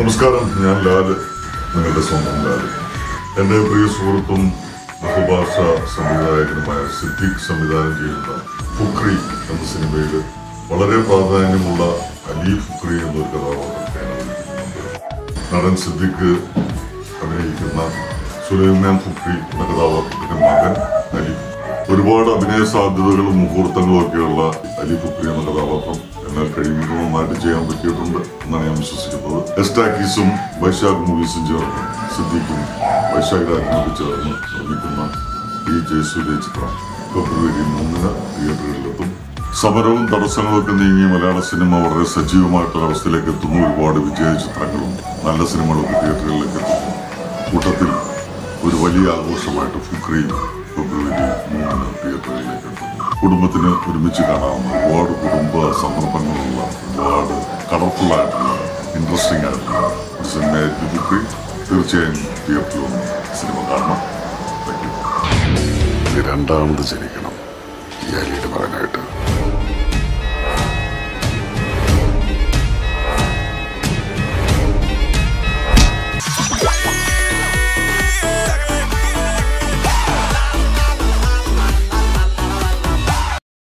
നമസ്കാരം, ഞാൻ ലാല്, നിങ്ങളുടെ സ്വന്തം ലാല്. എൻ്റെ പ്രിയ സുഹൃത്തും ബഹുഭാഷ സംവിധായകനുമായ സിദ്ദീഖ് സംവിധാനം ചെയ്യുന്ന ഫുക്രി എന്ന സിനിമയിൽ വളരെ പ്രാധാന്യമുള്ള അലി ഫുക്രി എന്നൊരു കഥാപാത്രത്തെയാണ് അവതരിപ്പിക്കുന്നുണ്ട്. നടൻ സിദ്ദീഖ് അഭിനയിക്കുന്ന സുലൈമാൻ ഫുക്രി എന്ന കഥാപാത്രത്തിന്റെ മകൻ അലി. ഒരുപാട് അഭിനയ സാധ്യതകളും മുഹൂർത്തങ്ങളും ഒക്കെയുള്ള അലി ഫുക്രി എന്ന കഥാപാത്രം എന്നാൽ കഴിയുമ്പോൾ നന്നായിട്ട് ചെയ്യാൻ പറ്റിയിട്ടുണ്ട് എന്നാണ് ഞാൻ വിശ്വസിക്കുന്നത്. എസ്റ്റാക്കീസും വൈശാഖ് മൂവീസും ചേർന്ന് സിദ്ദീഖും വൈശാഖ് രാജിനൊക്കെ ചേർന്ന് നിർമ്മിക്കുന്ന ഈ ജയസൂര്യ ചിത്രം ഫെബ്രുവരി 3 തിയേറ്ററുകളിലെത്തും. സമരവും തടസ്സങ്ങളും ഒക്കെ നീങ്ങി മലയാള സിനിമ വളരെ സജീവമായിട്ടുള്ള അവസ്ഥയിലേക്ക് എത്തുന്നു. ഒരുപാട് വിജയ ചിത്രങ്ങളും നല്ല സിനിമകളൊക്കെ തിയേറ്ററുകളിലേക്ക് എത്തുന്നു. കൂട്ടത്തിൽ ഒരു വലിയ ആഘോഷമായിട്ട് ഫുക്രിയും ഫെബ്രുവരി 3 തിയേറ്ററുകളിലേക്ക് എത്തുന്നു. കുടുംബത്തിന് ഒരുമിച്ച് കാണാവുന്ന ഒരുപാട് കുടുംബ സന്ദർഭങ്ങളുള്ള ഒരുപാട് കളർഫുൾ ആയിട്ടുള്ള ഇൻട്രസ്റ്റിംഗ് ആയിട്ടുള്ള ഒരു സിനിമയായിരിക്കും ഫുക്രി. തീർച്ചയായും തിയേറ്ററിൽ വന്ന് സിനിമ കാണണം. രണ്ടാമത് ജനിക്കണം ഈ അലിയുടെ മകനായിട്ട്.